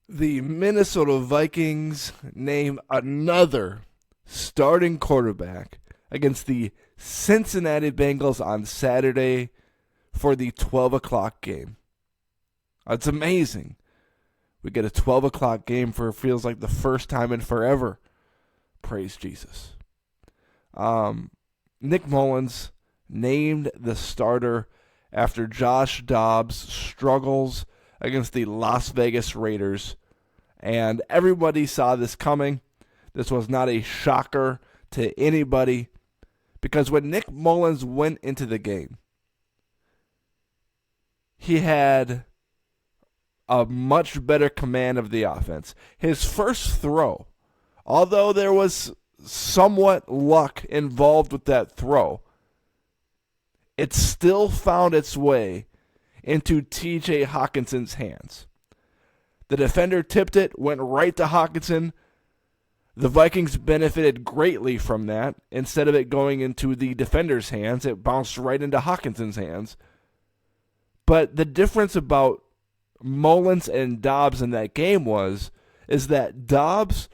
The Minnesota Vikings name another starting quarterback against the Cincinnati Bengals on Saturday for the 12 o'clock game. It's amazing. We get a 12 o'clock game for feels like the first time in forever. Praise Jesus. Nick Mullens named the starter after Josh Dobbs struggles against the Las Vegas Raiders. And everybody saw this coming. This was not a shocker to anybody because when Nick Mullens went into the game, he had a much better command of the offense. His first throw, although there was somewhat luck involved with that throw, it still found its way into TJ Hawkinson's hands. The defender tipped it, went right to Hawkinson. The Vikings benefited greatly from that. Instead of it going into the defender's hands, it bounced right into Hawkinson's hands. But the difference about Mullens and Dobbs in that game is that Dobbs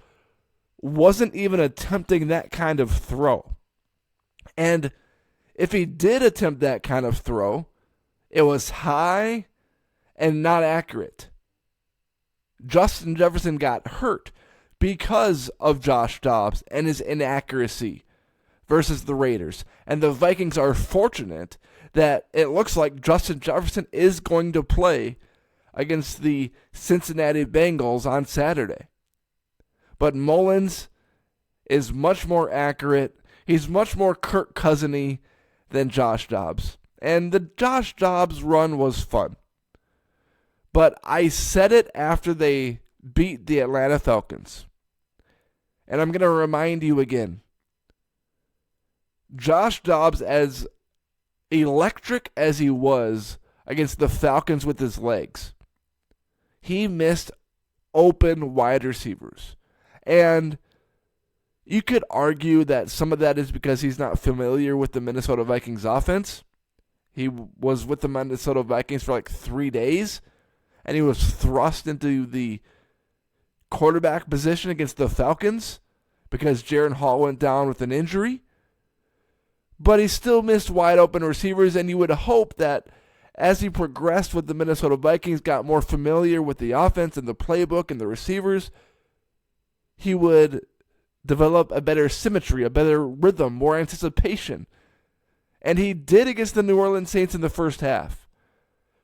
wasn't even attempting that kind of throw. And if he did attempt that kind of throw, it was high and not accurate. Justin Jefferson got hurt because of Josh Dobbs and his inaccuracy versus the Raiders. And the Vikings are fortunate that it looks like Justin Jefferson is going to play against the Cincinnati Bengals on Saturday. But Mullens is much more accurate. He's much more Kirk Cousiny than Josh Dobbs. And the Josh Dobbs run was fun. But I said it after they beat the Atlanta Falcons. And I'm going to remind you again. Josh Dobbs, as electric as he was against the Falcons with his legs, he missed open wide receivers. And you could argue that some of that is because he's not familiar with the Minnesota Vikings offense. He was with the Minnesota Vikings for like 3 days, and he was thrust into the quarterback position against the Falcons because Jaren Hall went down with an injury. But he still missed wide open receivers, and you would hope that as he progressed with the Minnesota Vikings, got more familiar with the offense and the playbook and the receivers, he would develop a better symmetry, a better rhythm, more anticipation. And he did against the New Orleans Saints in the first half.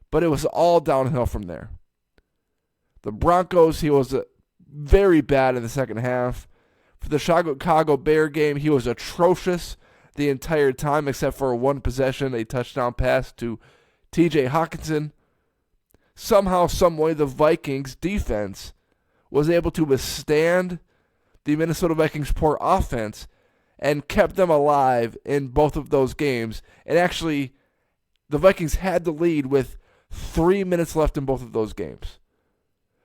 But it was all downhill from there. The Broncos, he was very bad in the second half. For the Chicago Bear game, he was atrocious the entire time except for one possession, a touchdown pass to TJ Hawkinson. Somehow, someway, the Vikings defense was able to withstand the Minnesota Vikings' poor offense and kept them alive in both of those games. And actually, the Vikings had the lead with 3 minutes left in both of those games.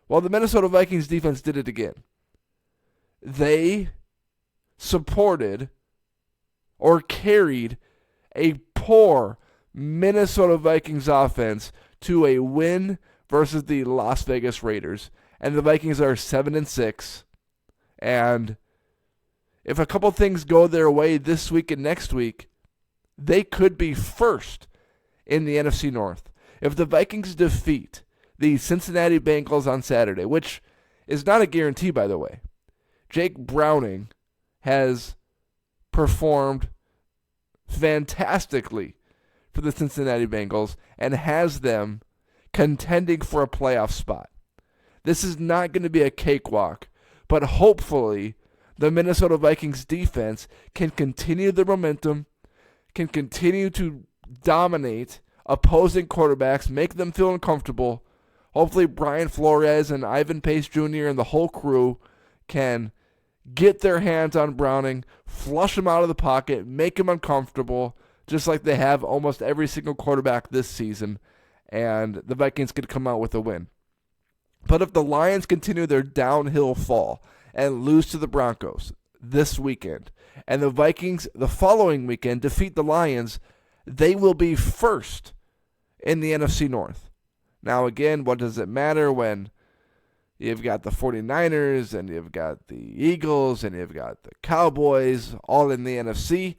Well, the Minnesota Vikings defense did it again. They supported or carried a poor Minnesota Vikings offense to a win versus the Las Vegas Raiders. And the Vikings are 7-6. And if a couple things go their way this week and next week, they could be first in the NFC North. If the Vikings defeat the Cincinnati Bengals on Saturday, which is not a guarantee, by the way, Jake Browning has performed fantastically for the Cincinnati Bengals and has them contending for a playoff spot. This is not going to be a cakewalk, but hopefully the Minnesota Vikings defense can continue their momentum, can continue to dominate opposing quarterbacks, make them feel uncomfortable. Hopefully Brian Flores and Ivan Pace Jr. and the whole crew can get their hands on Browning, flush him out of the pocket, make him uncomfortable, just like they have almost every single quarterback this season, and the Vikings could come out with a win. But if the Lions continue their downhill fall and lose to the Broncos this weekend, and the Vikings the following weekend defeat the Lions, they will be first in the NFC North. Now again, what does it matter when You've got the 49ers, and you've got the Eagles, and you've got the Cowboys, all in the NFC.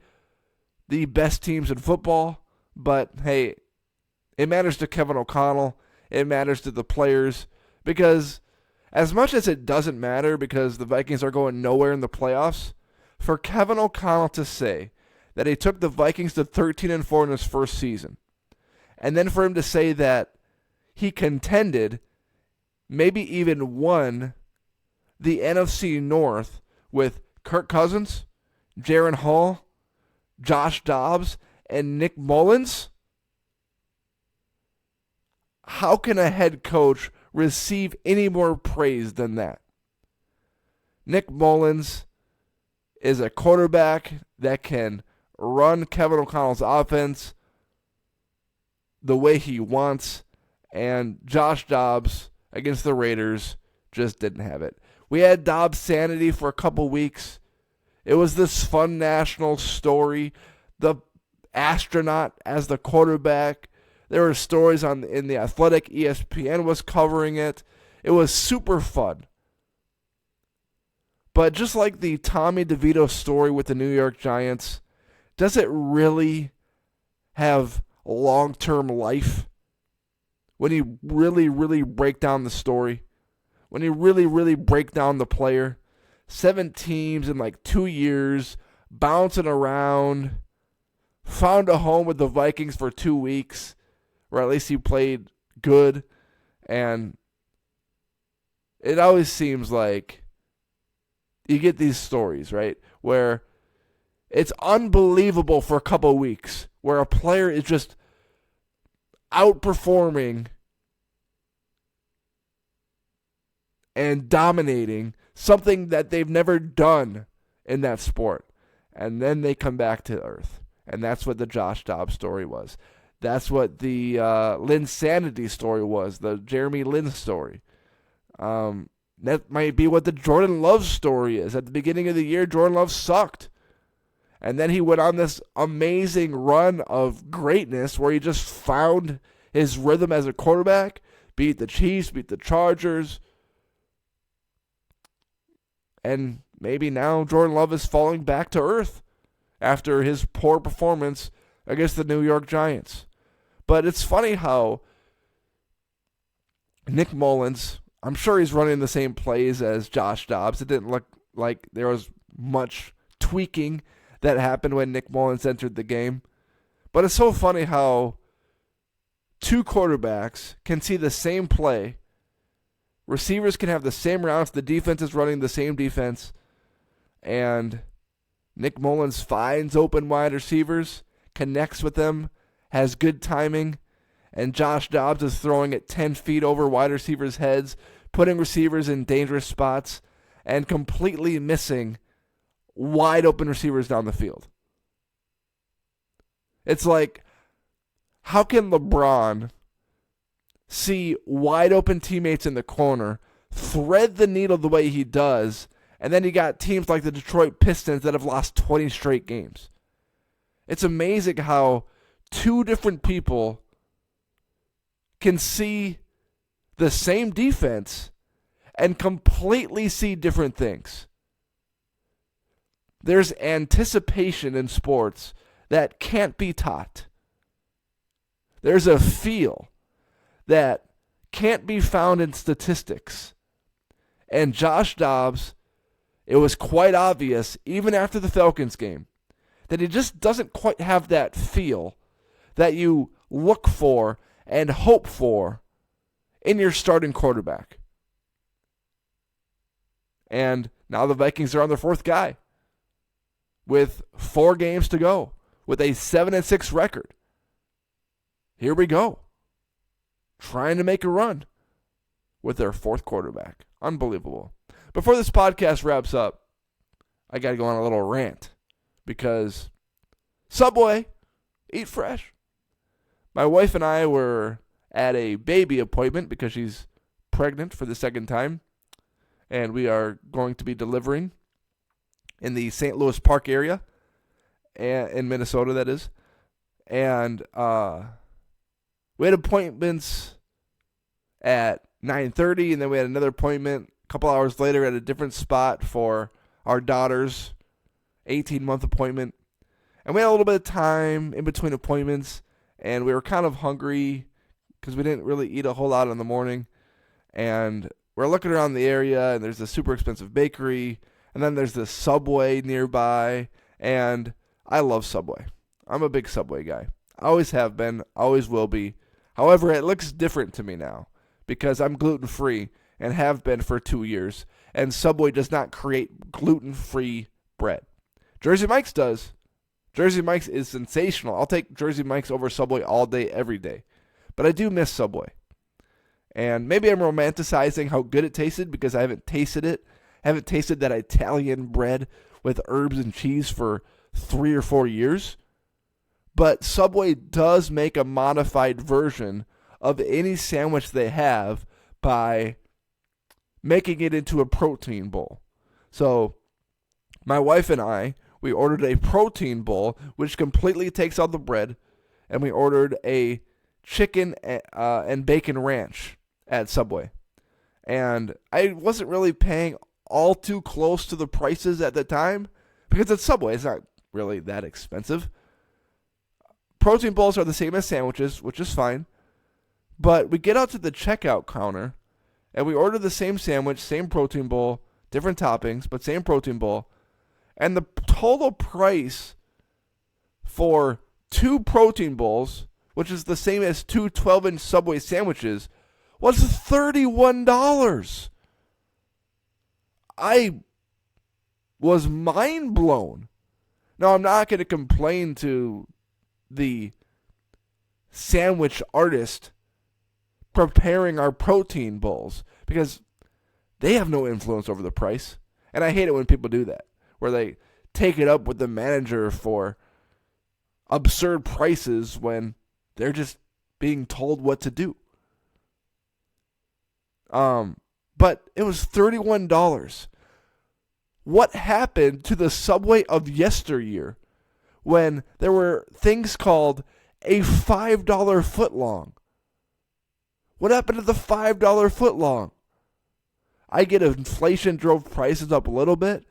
The best teams in football. But, hey, it matters to Kevin O'Connell. It matters to the players. Because as much as it doesn't matter because the Vikings are going nowhere in the playoffs, for Kevin O'Connell to say that he took the Vikings to 13-4 in his first season, and then for him to say that he contended, maybe even won, the NFC North with Kirk Cousins, Jaron Hall, Josh Dobbs, and Nick Mullens? How can a head coach receive any more praise than that? Nick Mullens is a quarterback that can run Kevin O'Connell's offense the way he wants, and Josh Dobbs against the Raiders just didn't have it. We had Dobbs' sanity for a couple weeks. It was this fun national story. The astronaut as the quarterback. There were stories in the Athletic. ESPN was covering it. It was super fun. But just like the Tommy DeVito story with the New York Giants, does it really have long-term life when you really, really break down the story? When you really, really break down the player? 7 teams in like 2 years, bouncing around, found a home with the Vikings for 2 weeks, or at least he played good, and it always seems like you get these stories, right, where it's unbelievable for a couple of weeks, where a player is just outperforming and dominating something that they've never done in that sport. And then they come back to earth. And that's what the Josh Dobbs story was. That's what the Lynn Sanity story was, the Jeremy Lin story. That might be what the Jordan Love story is. At the beginning of the year, Jordan Love sucked. And then he went on this amazing run of greatness where he just found his rhythm as a quarterback, beat the Chiefs, beat the Chargers. And maybe now Jordan Love is falling back to earth after his poor performance against the New York Giants. But it's funny how Nick Mullens, I'm sure he's running the same plays as Josh Dobbs. It didn't look like there was much tweaking that happened when Nick Mullens entered the game. But it's so funny how 2 quarterbacks can see the same play. Receivers can have the same routes. The defense is running the same defense. And Nick Mullens finds open wide receivers, connects with them, has good timing, and Josh Dobbs is throwing it 10 feet over wide receivers' heads, putting receivers in dangerous spots, and completely missing wide open receivers down the field. It's like, how can LeBron see wide open teammates in the corner, thread the needle the way he does, and then you got teams like the Detroit Pistons that have lost 20 straight games? It's amazing how 2 different people can see the same defense and completely see different things. There's anticipation in sports that can't be taught. There's a feel that can't be found in statistics. And Josh Dobbs, it was quite obvious, even after the Falcons game, that he just doesn't quite have that feel that you look for and hope for in your starting quarterback. And now the Vikings are on their 4th guy with 4 games to go, with a 7-6 record. Here we go. Trying to make a run with their 4th quarterback. Unbelievable. Before this podcast wraps up, I got to go on a little rant because Subway, eat fresh. My wife and I were at a baby appointment because she's pregnant for the 2nd time, and we are going to be delivering in the St. Louis Park area, in Minnesota, that is. And we had appointments at 9:30, and then we had another appointment a couple hours later at a different spot for our daughter's 18-month appointment. And we had a little bit of time in between appointments, and we were kind of hungry because we didn't really eat a whole lot in the morning. And we're looking around the area, and there's a super expensive bakery, and then there's this Subway nearby, and I love Subway. I'm a big Subway guy. I always have been, always will be. However, it looks different to me now because I'm gluten-free and have been for 2 years, and Subway does not create gluten-free bread. Jersey Mike's does. Jersey Mike's is sensational. I'll take Jersey Mike's over Subway all day, every day. But I do miss Subway. And maybe I'm romanticizing how good it tasted because I haven't tasted it. I haven't tasted that Italian bread with herbs and cheese for 3 or 4 years. But Subway does make a modified version of any sandwich they have by making it into a protein bowl. So my wife and I, we ordered a protein bowl, which completely takes out the bread, and we ordered a chicken and bacon ranch at Subway. And I wasn't really paying all too close to the prices at the time because it's Subway. It's not really that expensive. Protein bowls are the same as sandwiches, which is fine. But we get out to the checkout counter, and we order the same sandwich, same protein bowl, different toppings, but same protein bowl. And the total price for 2 protein bowls, which is the same as 2 12-inch Subway sandwiches, was $31. I was mind blown. Now, I'm not going to complain to the sandwich artist preparing our protein bowls because they have no influence over the price. And I hate it when people do that, where they take it up with the manager for absurd prices when they're just being told what to do. But it was $31. What happened to the Subway of yesteryear when there were things called a $5 footlong? What happened to the $5 footlong? I get inflation drove prices up a little bit,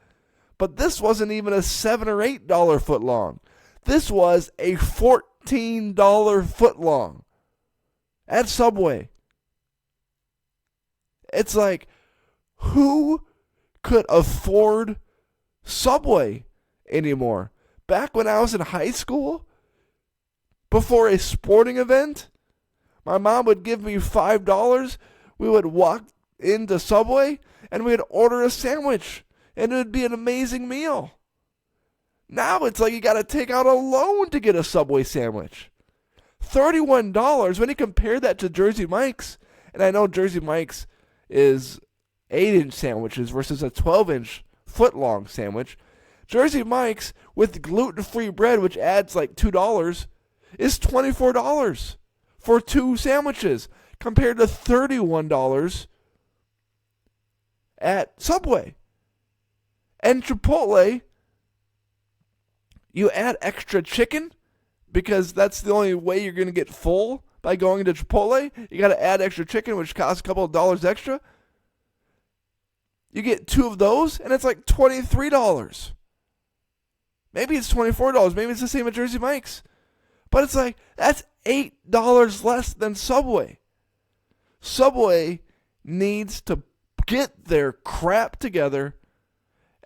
but this wasn't even a $7 or $8 footlong. This was a $14 footlong at Subway. It's like, who could afford Subway anymore? Back when I was in high school, before a sporting event, my mom would give me $5. We would walk into Subway and we'd order a sandwich, and it would be an amazing meal. Now it's like you got to take out a loan to get a Subway sandwich. $31, when you compare that to Jersey Mike's, and I know Jersey Mike's is 8-inch sandwiches versus a 12-inch foot-long sandwich. Jersey Mike's with gluten-free bread, which adds like $2, is $24 for 2 sandwiches compared to $31 at Subway. And Chipotle, you add extra chicken because that's the only way you're going to get full by going to Chipotle. You got to add extra chicken, which costs a couple of dollars extra. You get 2 of those, and it's like $23. Maybe it's $24. Maybe it's the same at Jersey Mike's. But it's like, that's $8 less than Subway. Subway needs to get their crap together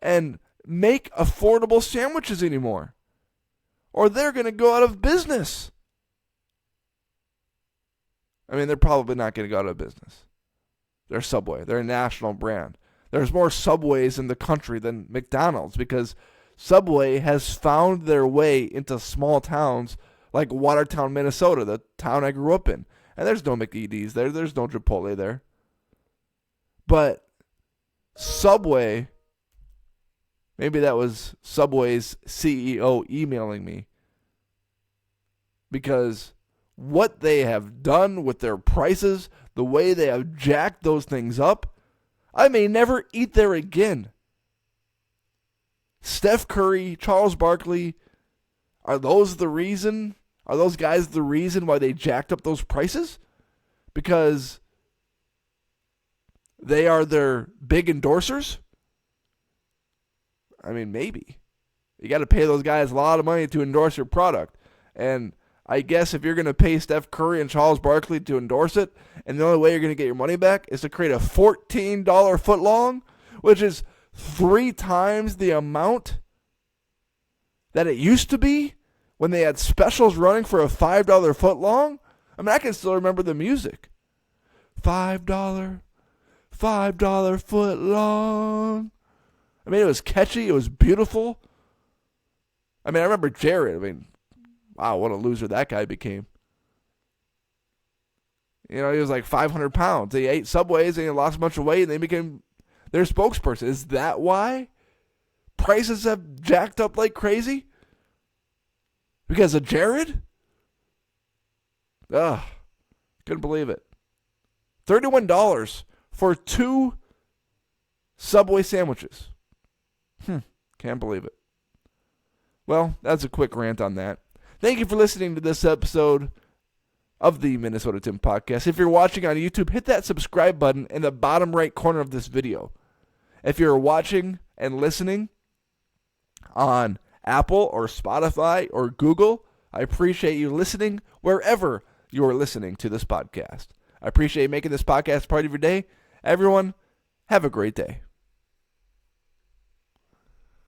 and make affordable sandwiches anymore, or they're going to go out of business. I mean, they're probably not going to go out of business. They're Subway. They're a national brand. There's more Subways in the country than McDonald's because Subway has found their way into small towns like Watertown, Minnesota, the town I grew up in. And there's no McED's there. There's no Chipotle there. But Subway, maybe that was Subway's CEO emailing me, because what they have done with their prices, the way they have jacked those things up, I may never eat there again. Steph Curry, Charles Barkley, are those the reason? Are those guys the reason why they jacked up those prices? Because they are their big endorsers? I mean, maybe. You got to pay those guys a lot of money to endorse your product. And I guess if you're going to pay Steph Curry and Charles Barkley to endorse it, and the only way you're going to get your money back is to create a $14 footlong, which is 3 times the amount that it used to be when they had specials running for a $5 footlong. I mean, I can still remember the music. $5 footlong. I mean, it was catchy. It was beautiful. I mean, I remember Jared. I mean, wow, what a loser that guy became. You know, he was like 500 pounds. He ate Subways and he lost a bunch of weight and they became their spokesperson. Is that why prices have jacked up like crazy? Because of Jared? Ugh, couldn't believe it. $31 for 2 Subway sandwiches. Can't believe it. Well, that's a quick rant on that. Thank you for listening to this episode of the Minnesota Tim Podcast. If you're watching on YouTube, hit that subscribe button in the bottom right corner of this video. If you're watching and listening on Apple or Spotify or Google, I appreciate you listening wherever you are listening to this podcast. I appreciate making this podcast part of your day. Everyone, have a great day.